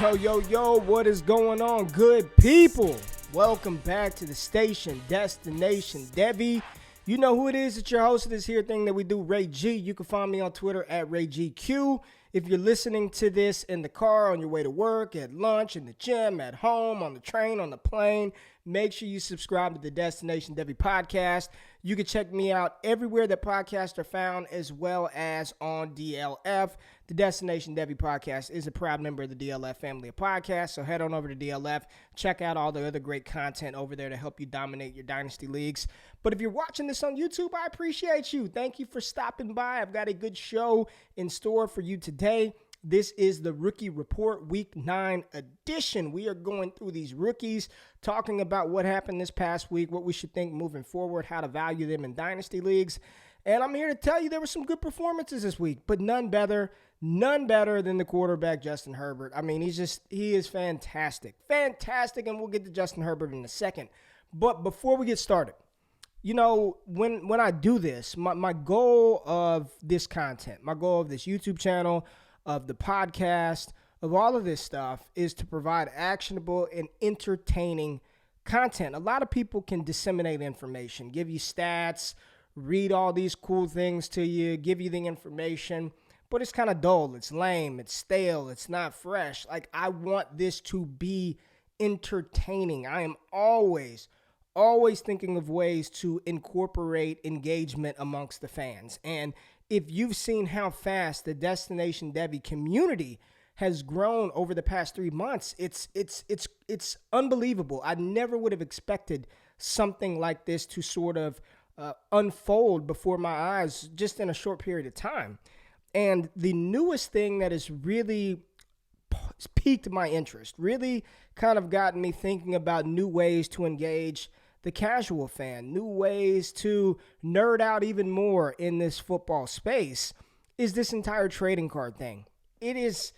Yo, what is going on, good people? Welcome back to the station, Destination Debbie. You know who it is. It's your host of this here thing that we do, Ray G. You can find me on Twitter at RayGQ. If you're listening to this in the car, on your way to work, at lunch, in the gym, at home, on the train, on the plane, make sure you subscribe to the Destination Debbie podcast. You can check me out everywhere that podcasts are found, as well as on DLF. The Destination Debbie podcast is a proud member of the DLF family of podcasts, so head on over to DLF. Check out all the other great content over there to help you dominate your dynasty leagues. But if you're watching this on YouTube, I appreciate you. Thank you for stopping by. I've got a good show in store for you today. This is the Rookie Report Week 9 edition. We are going through these rookies, talking about what happened this past week, what we should think moving forward, how to value them in dynasty leagues. And I'm here to tell you there were some good performances this week, but none better than the quarterback, Justin Herbert. I mean, he is fantastic. Fantastic, and we'll get to Justin Herbert in a second. But before we get started, you know, when I do this, my goal of this content, my goal of this YouTube channel, of the podcast, of all of this stuff is to provide actionable and entertaining content. A lot of people can disseminate information, give you stats, read all these cool things to you, give you the information, but it's kind of dull, it's lame, it's stale, it's not fresh. Like, I want this to be entertaining. I am always thinking of ways to incorporate engagement amongst the fans. And if you've seen how fast the Destination Debbie community has grown over the past 3 months, it's unbelievable. I never would have expected something like this to sort of unfold before my eyes just in a short period of time. And the newest thing that has really piqued my interest, really kind of gotten me thinking about new ways to engage the casual fan, new ways to nerd out even more in this football space, is this entire trading card thing. It's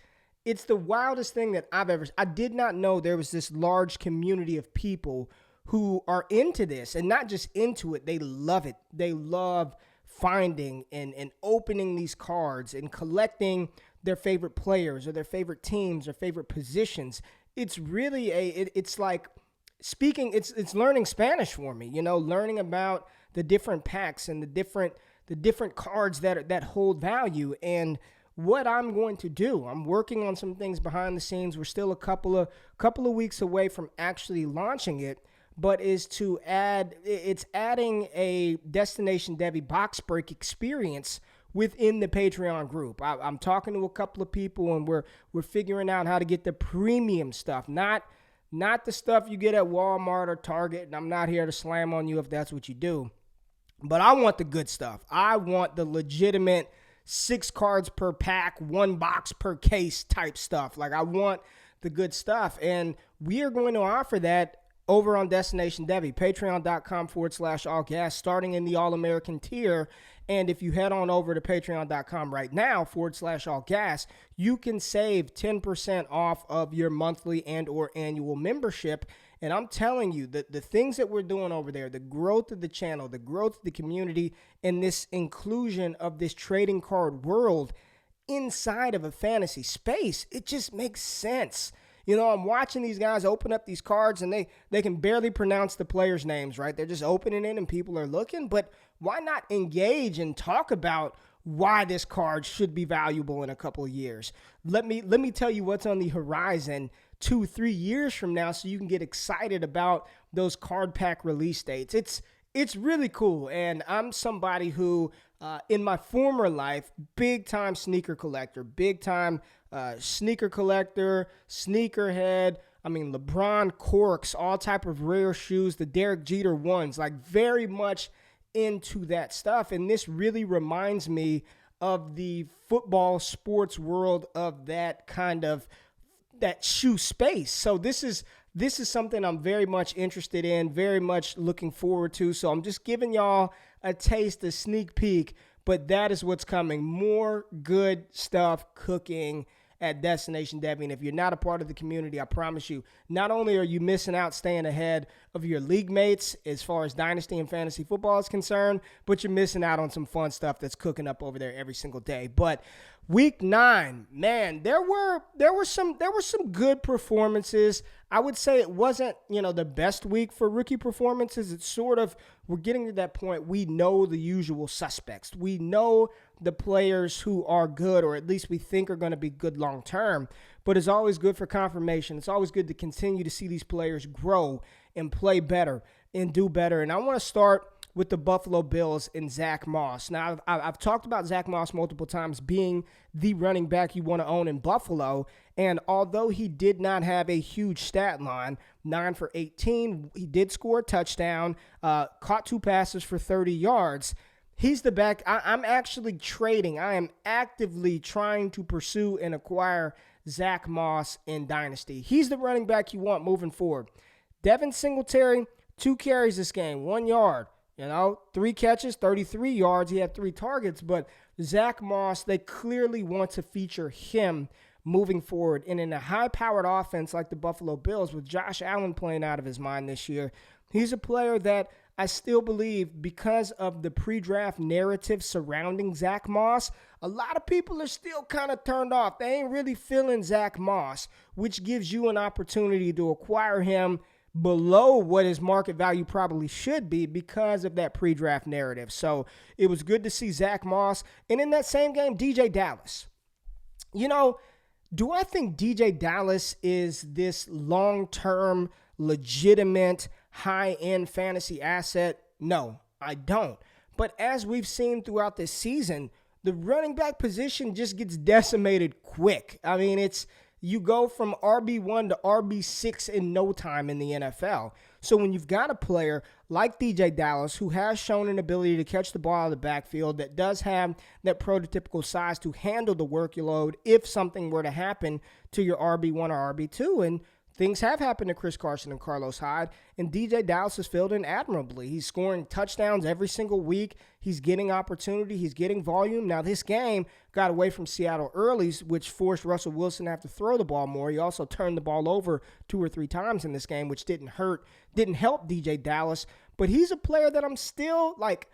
the wildest thing that I did not know there was this large community of people who are into this, and not just into it, they love it. They love finding and opening these cards and collecting their favorite players or their favorite teams or favorite positions. It's really it's like speaking, it's learning Spanish for me, you know, learning about the different packs and the different cards that hold value. And what I'm going to do, I'm working on some things behind the scenes. We're still a couple of weeks away from actually launching it, but it's adding a Destination Debbie box break experience within the Patreon group. I'm talking to a couple of people, and we're figuring out how to get the premium stuff, not the stuff you get at Walmart or Target, and I'm not here to slam on you if that's what you do. But I want the good stuff. I want the legitimate 6 cards per pack, 1 box per case type stuff. Like, I want the good stuff. And we are going to offer that over on Destination Debbie, patreon.com/allgas, starting in the All-American tier. And if you head on over to patreon.com right now /allgas, you can save 10% off of your monthly and or annual membership. And I'm telling you that the things that we're doing over there, the growth of the channel, the growth of the community, and this inclusion of this trading card world inside of a fantasy space, it just makes sense. You know, I'm watching these guys open up these cards, and they can barely pronounce the players' names, right? They're just opening it, and people are looking. But why not engage and talk about why this card should be valuable in a couple of years? Let me tell you what's on the horizon 2-3 years from now, so you can get excited about those card pack release dates. It's really cool, and I'm somebody who, in my former life, big-time sneaker collector, big-time sneaker collector, sneakerhead. I mean, LeBron corks, all type of rare shoes, the Derek Jeter ones, like very much into that stuff. And this really reminds me of the football sports world of that kind of that shoe space. So this is something I'm very much interested in, very much looking forward to. So I'm just giving y'all a taste, a sneak peek, but that is what's coming. More good stuff cooking at Destination Debbie. And if you're not a part of the community, I promise you, not only are you missing out staying ahead of your league mates as far as dynasty and fantasy football is concerned, but you're missing out on some fun stuff that's cooking up over there every single day. But Week 9, man, there were some good performances. I would say it wasn't, the best week for rookie performances. It's sort of, we're getting to that point. We know the usual suspects. We know the players who are good, or at least we think are going to be good long term. But it's always good for confirmation. It's always good to continue to see these players grow and play better and do better. And I want to start with the Buffalo Bills and Zack Moss. Now, I've talked about Zack Moss multiple times being the running back you want to own in Buffalo, and although he did not have a huge stat line, 9 for 18, he did score a touchdown, caught 2 passes for 30 yards. He's the back. I'm actually trading. I am actively trying to pursue and acquire Zack Moss in Dynasty. He's the running back you want moving forward. Devin Singletary, 2 carries this game, 1 yard. 3 catches, 33 yards. He had 3 targets, but Zack Moss, they clearly want to feature him moving forward. And in a high-powered offense like the Buffalo Bills, with Josh Allen playing out of his mind this year, he's a player that I still believe, because of the pre-draft narrative surrounding Zack Moss, a lot of people are still kind of turned off. They ain't really feeling Zack Moss, which gives you an opportunity to acquire him below what his market value probably should be because of that pre-draft narrative. So it was good to see Zack Moss. And in that same game, DeeJay Dallas. Do I think DeeJay Dallas is this long-term, legitimate, high-end fantasy asset? No, I don't. But as we've seen throughout this season, the running back position just gets decimated quick. I mean, you go from RB1 to RB6 in no time in the NFL. So when you've got a player like DeeJay Dallas, who has shown an ability to catch the ball out of the backfield, that does have that prototypical size to handle the workload if something were to happen to your RB1 or RB2, and things have happened to Chris Carson and Carlos Hyde, and DeeJay Dallas has filled in admirably. He's scoring touchdowns every single week. He's getting opportunity. He's getting volume. Now, this game got away from Seattle early, which forced Russell Wilson to have to throw the ball more. He also turned the ball over 2 or 3 times in this game, which didn't help DeeJay Dallas. But he's a player that I'm still like,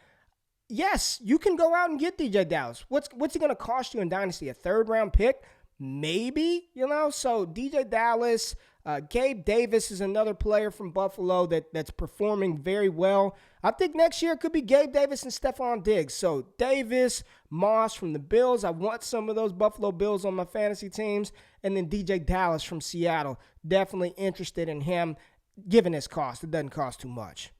yes, you can go out and get DeeJay Dallas. What's he going to cost you in Dynasty? A 3rd-round pick? Maybe, So DeeJay Dallas, Gabe Davis is another player from Buffalo that's performing very well. I think next year it could be Gabe Davis and Stephon Diggs. So Davis, Moss from the Bills. I want some of those Buffalo Bills on my fantasy teams. And then DeeJay Dallas from Seattle. Definitely interested in him, given his cost. It doesn't cost too much.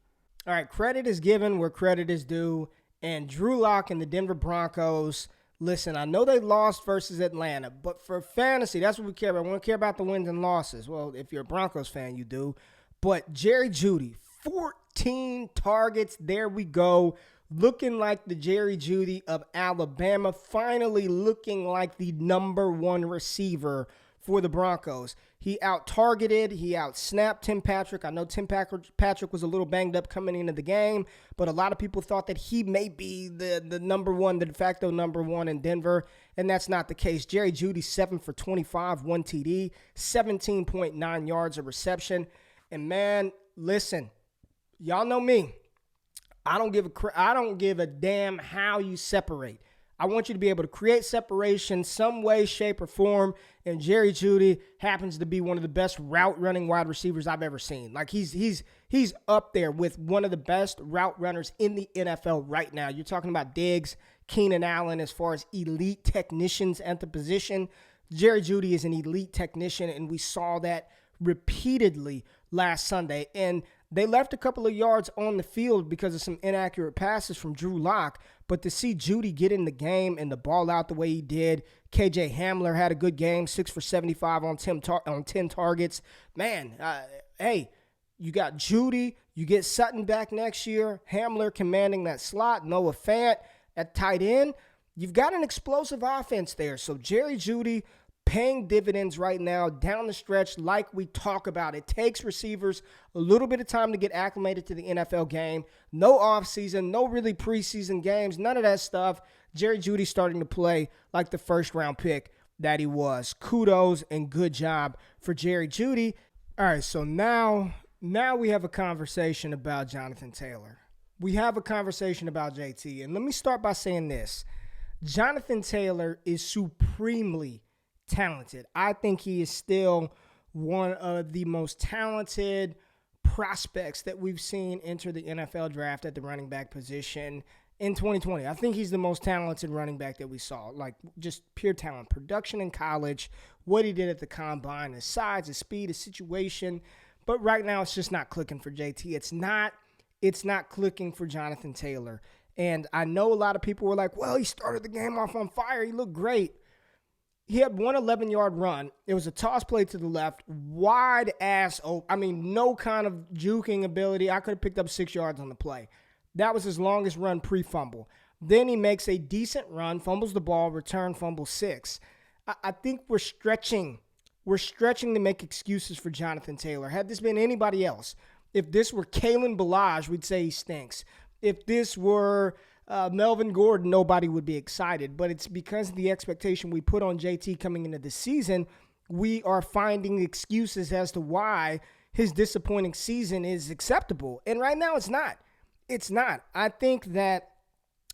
All right, credit is given where credit is due. And Drew Lock and the Denver Broncos, listen, I know they lost versus Atlanta, but for fantasy, that's what we care about. We don't care about the wins and losses. Well, if you're a Broncos fan, you do. But Jerry Jeudy, 14 targets. There we go. Looking like the Jerry Jeudy of Alabama. Finally looking like the number 1 receiver for the Broncos. He out-targeted. He out-snapped Tim Patrick. I know Tim Patrick was a little banged up coming into the game, but a lot of people thought that he may be the number 1, the de facto number 1 in Denver, and that's not the case. Jerry Jeudy, 7 for 25, 1 TD, 17.9 yards of reception. And man, listen, y'all know me. I don't give a damn how you separate. I want you to be able to create separation some way, shape, or form. And Jerry Jeudy happens to be one of the best route running wide receivers I've ever seen. Like he's up there with one of the best route runners in the NFL right now. You're talking about Diggs, Keenan Allen as far as elite technicians at the position. Jerry Jeudy is an elite technician, and we saw that repeatedly last Sunday. And they left a couple of yards on the field because of some inaccurate passes from Drew Lock. But to see Jeudy get in the game and the ball out the way he did, KJ Hamler had a good game, 6 for 75 on 10 targets. Man, hey, you got Jeudy. You get Sutton back next year. Hamler commanding that slot. Noah Fant at tight end. You've got an explosive offense there. So Jerry Jeudy paying dividends right now down the stretch like we talk about. It takes receivers a little bit of time to get acclimated to the NFL game. No offseason, no really preseason games, none of that stuff. Jerry Jeudy starting to play like the 1st-round pick that he was. Kudos and good job for Jerry Jeudy. All right, so now we have a conversation about Jonathan Taylor. We have a conversation about JT. And let me start by saying this. Jonathan Taylor is supremely talented. I think he is still one of the most talented prospects that we've seen enter the NFL draft at the running back position in 2020. I think he's the most talented running back that we saw, like just pure talent, production in college, what he did at the combine, his size, his speed, his situation. But right now it's just not clicking for JT. It's not clicking for Jonathan Taylor. And I know a lot of people were like, well, he started the game off on fire. He looked great. He had one 11-yard run. It was a toss play to the left, wide ass open. I mean, no kind of juking ability. I could have picked up 6 yards on the play. That was his longest run pre-fumble. Then he makes a decent run, fumbles the ball, return, fumble 6. I think we're stretching. We're stretching to make excuses for Jonathan Taylor. Had this been anybody else, if this were Kalen Ballage, we'd say he stinks. If this were Melvin Gordon, nobody would be excited. But it's because of the expectation we put on JT coming into the season, we are finding excuses as to why his disappointing season is acceptable. And right now it's not. It's not. I think that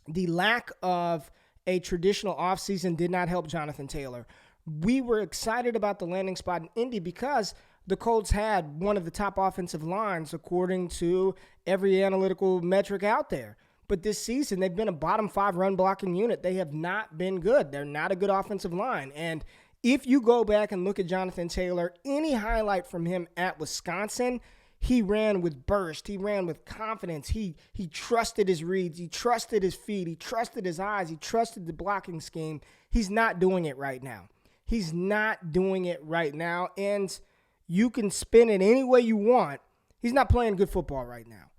the lack of a traditional offseason did not help Jonathan Taylor. We were excited about the landing spot in Indy because the Colts had one of the top offensive lines according to every analytical metric out there. But this season, they've been a bottom 5 run blocking unit. They have not been good. They're not a good offensive line. And if you go back and look at Jonathan Taylor, any highlight from him at Wisconsin, he ran with burst. He ran with confidence. He trusted his reads. He trusted his feet. He trusted his eyes. He trusted the blocking scheme. He's not doing it right now. He's not doing it right now. And you can spin it any way you want. He's not playing good football right now.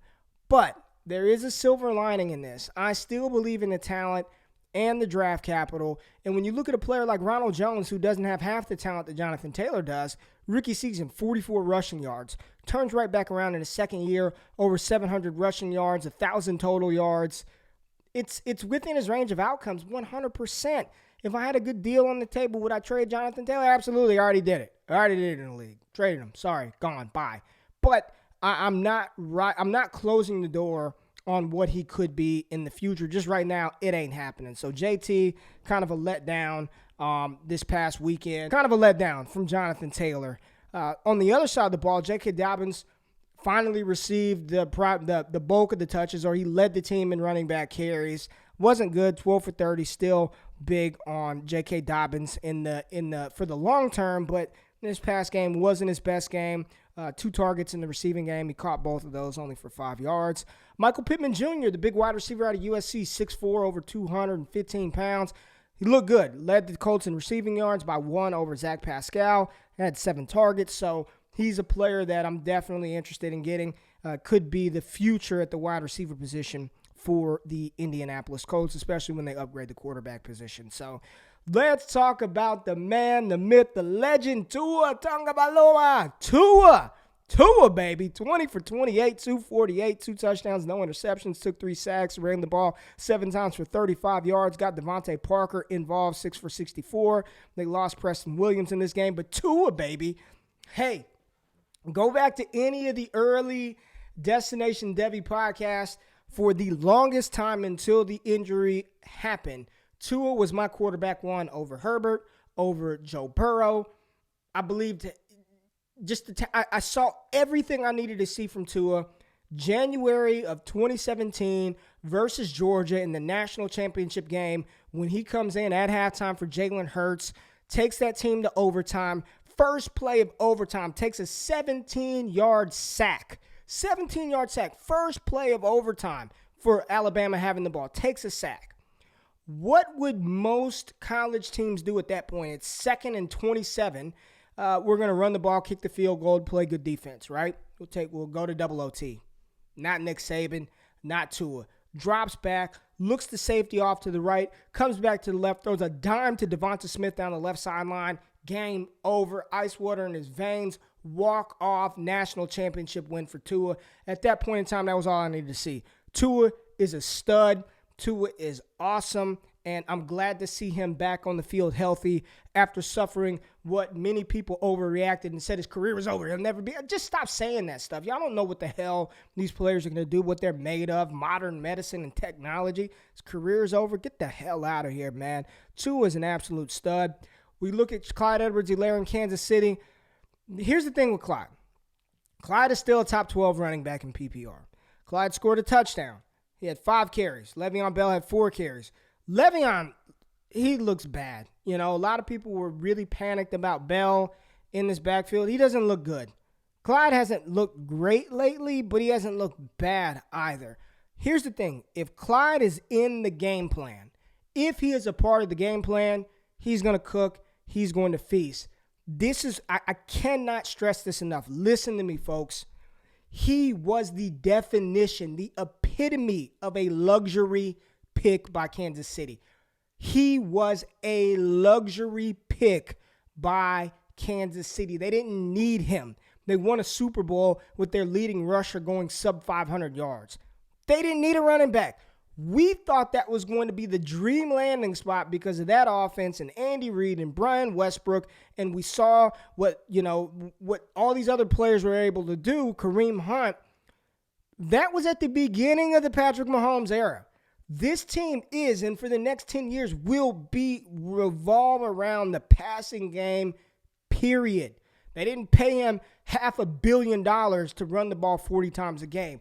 But there is a silver lining in this. I still believe in the talent and the draft capital. And when you look at a player like Ronald Jones, who doesn't have half the talent that Jonathan Taylor does, rookie season, 44 rushing yards, turns right back around in his second year, over 700 rushing yards, 1,000 total yards. It's within his range of outcomes, 100%. If I had a good deal on the table, would I trade Jonathan Taylor? Absolutely. I already did it. I already did it in the league. Traded him. Sorry. Gone. Bye. But I'm not closing the door on what he could be in the future. Just right now, it ain't happening. So JT, kind of a letdown this past weekend. Kind of a letdown from Jonathan Taylor. On the other side of the ball, J.K. Dobbins finally received the bulk of the touches, or he led the team in running back carries. Wasn't good, 12 for 30, still big on J.K. Dobbins for the long term, but this past game wasn't his best game. 2 targets in the receiving game. He caught both of those, only for 5 yards. Michael Pittman Jr., the big wide receiver out of USC, 6'4", over 215 pounds. He looked good. Led the Colts in receiving yards by 1 over Zach Pascal. Had 7 targets, so he's a player that I'm definitely interested in getting. Could be the future at the wide receiver position for the Indianapolis Colts, especially when they upgrade the quarterback position. So let's talk about the man, the myth, the legend, Tua Tagovailoa. Tua, baby. 20 for 28, 248, 2 touchdowns, no interceptions, took 3 sacks, ran the ball 7 times for 35 yards, got Devontae Parker involved, 6 for 64. They lost Preston Williams in this game, but Tua, baby. Hey, go back to any of the early Destination Devy podcasts. For the longest time until the injury happened, Tua was my quarterback 1 over Herbert, over Joe Burrow. I believed I saw everything I needed to see from Tua. January of 2017 versus Georgia in the national championship game, when he comes in at halftime for Jalen Hurts, takes that team to overtime. First play of overtime, takes a 17-yard sack. 17-yard sack, first play of overtime for Alabama having the ball, takes a sack. What would most college teams do at that point? It's 2nd and 27. We're going to run the ball, kick the field goal, play good defense, right? We'll go to double OT. Not Nick Saban, not Tua. Drops back, looks the safety off to the right, comes back to the left, throws a dime to Devonta Smith down the left sideline. Game over, ice water in his veins, walk-off national championship win for Tua. At that point in time, that was all I needed to see. Tua is a stud. Tua is awesome. And I'm glad to see him back on the field healthy after suffering what many people overreacted and said his career is over. He'll never be. Just stop saying that stuff. Y'all don't know what the hell these players are going to do, what they're made of, modern medicine and technology. His career is over. Get the hell out of here, man. Tua is an absolute stud. We look at Clyde Edwards-Helaire in Kansas City. Here's the thing with Clyde. Clyde is still a top 12 running back in PPR. Clyde scored a touchdown. He had 5 carries. Le'Veon Bell had 4 carries. Le'Veon, he looks bad. You know, a lot of people were really panicked about Bell in this backfield. He doesn't look good. Clyde hasn't looked great lately, but he hasn't looked bad either. Here's the thing. If Clyde is in the game plan, if he is a part of the game plan, he's going to cook. He's going to feast. I cannot stress this enough. Listen to me, folks. He was the definition, the epitome of a luxury pick by Kansas City. He was a luxury pick by Kansas City. They didn't need him. They won a Super Bowl with their leading rusher going sub 500 yards. They didn't need a running back. We thought that was going to be the dream landing spot because of that offense and Andy Reid and Brian Westbrook. And we saw what all these other players were able to do. Kareem Hunt. That was at the beginning of the Patrick Mahomes era. This team is, and for the next 10 years, will revolve around the passing game, period. They didn't pay him $500 million to run the ball 40 times a game.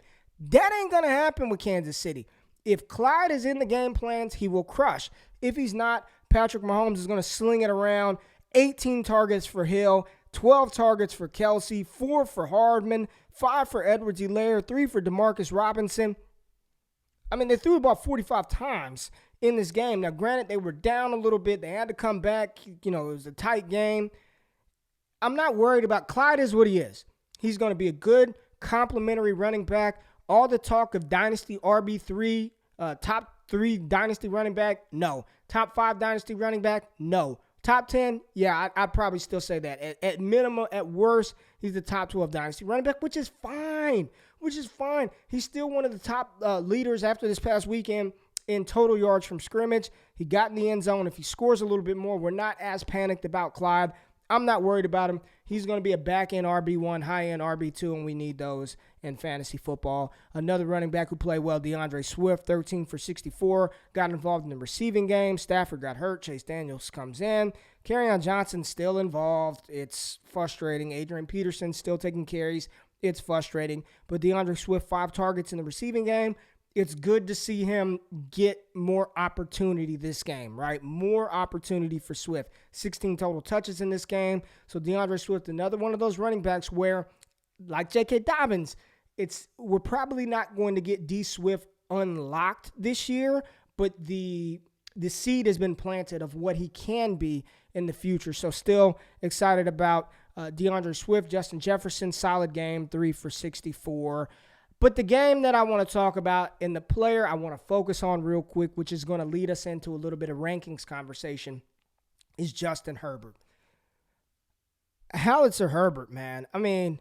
That ain't going to happen with Kansas City. If Clyde is in the game plans, he will crush. If he's not, Patrick Mahomes is going to sling it around. 18 targets for Hill, 12 targets for Kelsey, 4 for Hardman, 5 for Edwards-Helaire, 3 for Demarcus Robinson. I mean, they threw the ball 45 times in this game. Now, granted, they were down a little bit. They had to come back. You know, it was a tight game. I'm not worried about Clyde is what he is. He's going to be a good complementary running back. All the talk of dynasty RB3, top 3 dynasty running back, no. Top 5 dynasty running back, no. Top 10, yeah, I'd probably still say that. At minimum, at worst, he's the top 12 dynasty running back, which is fine. He's still one of the top leaders after this past weekend in total yards from scrimmage. He got in the end zone. If he scores a little bit more, we're not as panicked about Clyde. I'm not worried about him. He's going to be a back-end RB1, high-end RB2, and we need those in fantasy football. Another running back who played well, DeAndre Swift, 13 for 64, got involved in the receiving game. Stafford got hurt. Chase Daniels comes in. Kerryon Johnson still involved. It's frustrating. Adrian Peterson still taking carries. It's frustrating. But DeAndre Swift, 5 targets in the receiving game. It's good to see him get more opportunity this game, right? More opportunity for Swift. 16 total touches in this game. So DeAndre Swift, another one of those running backs where, like J.K. Dobbins, we're probably not going to get D Swift unlocked this year, but the seed has been planted of what he can be in the future. So still excited about DeAndre Swift. Justin Jefferson, solid game, 3 for 64. But the game that I want to talk about and the player I want to focus on real quick, which is going to lead us into a little bit of rankings conversation, is Justin Herbert. Howitzer Herbert, man. I mean,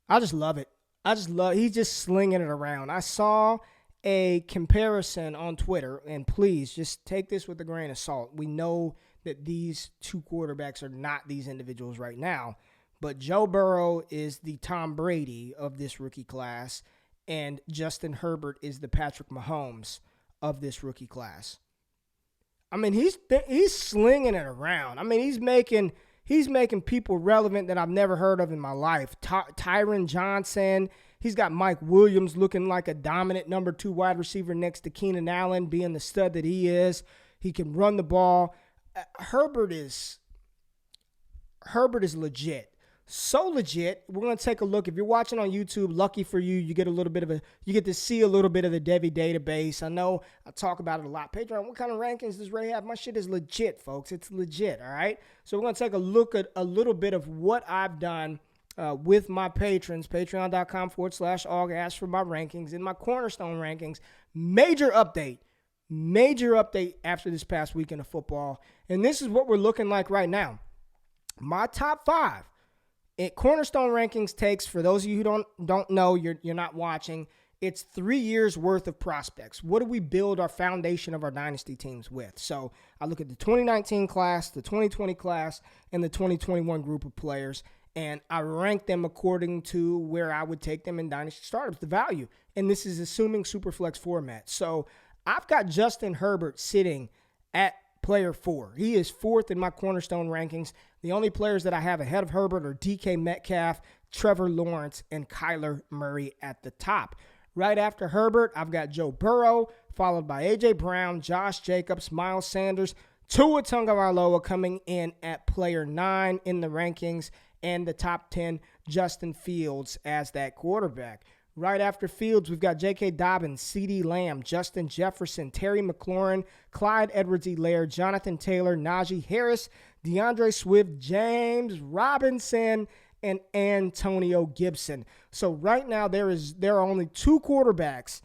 I just love it. He's just slinging it around. I saw a comparison on Twitter, and please just take this with a grain of salt. We know that these 2 quarterbacks are not these individuals right now, but Joe Burrow is the Tom Brady of this rookie class, and Justin Herbert is the Patrick Mahomes of this rookie class. I mean, he's slinging it around. I mean, he's making people relevant that I've never heard of in my life. Tyron Johnson. He's got Mike Williams looking like a dominant number 2 wide receiver next to Keenan Allen, being the stud that he is. He can run the ball. Herbert is legit. So legit. We're going to take a look. If you're watching on YouTube, lucky for you, you get to see a little bit of the Devi database. I know I talk about it a lot. Patreon, what kind of rankings does Ray have? My shit is legit, folks. It's legit, all right? So we're going to take a look at a little bit of what I've done with my patrons, patreon.com/Aug. Ask for my rankings and my cornerstone rankings. Major update after this past weekend of football. And this is what we're looking like right now. My top 5. Cornerstone rankings takes, for those of you who don't know, you're not watching, It's 3 years worth of prospects. What do we build our foundation of our dynasty teams with? So I look at the 2019 class, the 2020 class, and the 2021 group of players, and I rank them according to where I would take them in dynasty startups, the value. And this is assuming Superflex format. So I've got Justin Herbert sitting at player 4. He is 4th in my cornerstone rankings. The only players that I have ahead of Herbert are DK Metcalf, Trevor Lawrence, and Kyler Murray at the top. Right after Herbert, I've got Joe Burrow, followed by A.J. Brown, Josh Jacobs, Miles Sanders, Tua Tagovailoa coming in at player 9 in the rankings, and the top 10, Justin Fields as that quarterback. Right after Fields, we've got J.K. Dobbins, C.D. Lamb, Justin Jefferson, Terry McLaurin, Clyde Edwards-Helaire, Jonathan Taylor, Najee Harris, DeAndre Swift, James Robinson, and Antonio Gibson. So right now there are only 2 quarterbacks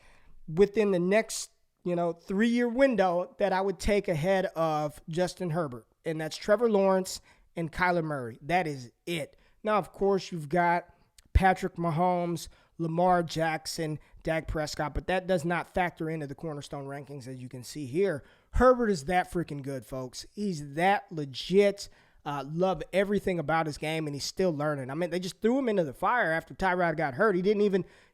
within the next 3-year window that I would take ahead of Justin Herbert, and that's Trevor Lawrence and Kyler Murray. That is it. Now, of course, you've got Patrick Mahomes, Lamar Jackson, Dak Prescott, but that does not factor into the cornerstone rankings, as you can see here. Herbert is that freaking good, folks. He's that legit. Love everything about his game, and he's still learning. I mean, they just threw him into the fire after Tyrod got hurt. He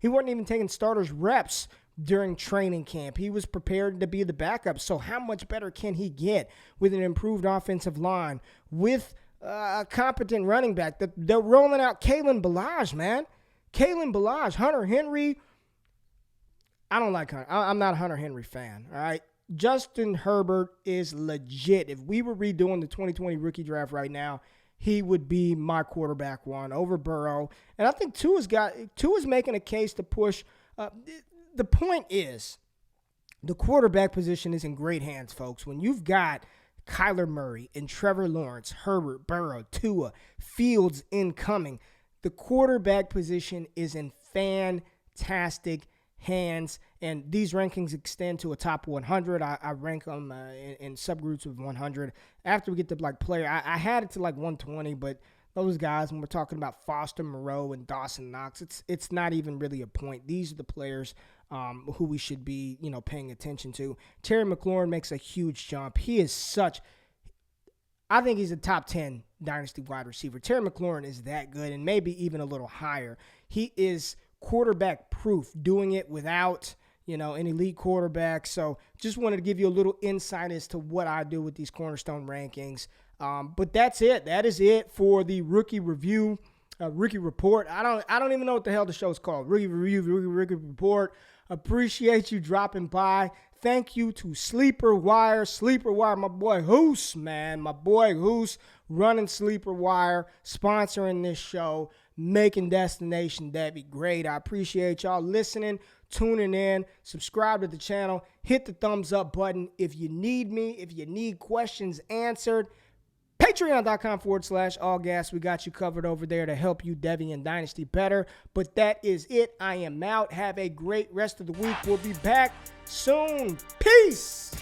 wasn't even taking starters reps during training camp. He was prepared to be the backup. So how much better can he get with an improved offensive line, with a competent running back? They're rolling out Kalen Ballage, man. Kalen Ballage, Hunter Henry. I don't like Hunter. I'm not a Hunter Henry fan, all right? Justin Herbert is legit. If we were redoing the 2020 rookie draft right now, he would be my quarterback 1 over Burrow. And I think Tua's making a case to push. The point is, the quarterback position is in great hands, folks. When you've got Kyler Murray and Trevor Lawrence, Herbert, Burrow, Tua, Fields incoming, the quarterback position is in fantastic hands, and these rankings extend to a top 100. I rank them in subgroups of 100. After we get to player, I had it to 120, but those guys, when we're talking about Foster Moreau and Dawson Knox, it's not even really a point. These are the players who we should be paying attention to. Terry McLaurin makes a huge jump. I think he's a top 10 dynasty wide receiver. Terry McLaurin is that good, and maybe even a little higher. He is quarterback proof, doing it without an elite quarterback. So just wanted to give you a little insight as to what I do with these cornerstone rankings. But that's it. That is it for the rookie review, rookie report. I don't even know what the hell the show's called. Rookie review, rookie report. Appreciate you dropping by. Thank you to Sleeper Wire, my boy Hoos, man. My boy Hoos running Sleeper Wire, sponsoring this show, making Destination Debbie great. I appreciate y'all listening, tuning in. Subscribe to the channel. Hit the thumbs up button if you need me, if you need questions answered. Patreon.com/allgas. We got you covered over there to help you Debbie and Dynasty better. But that is it. I am out. Have a great rest of the week. We'll be back soon. Peace.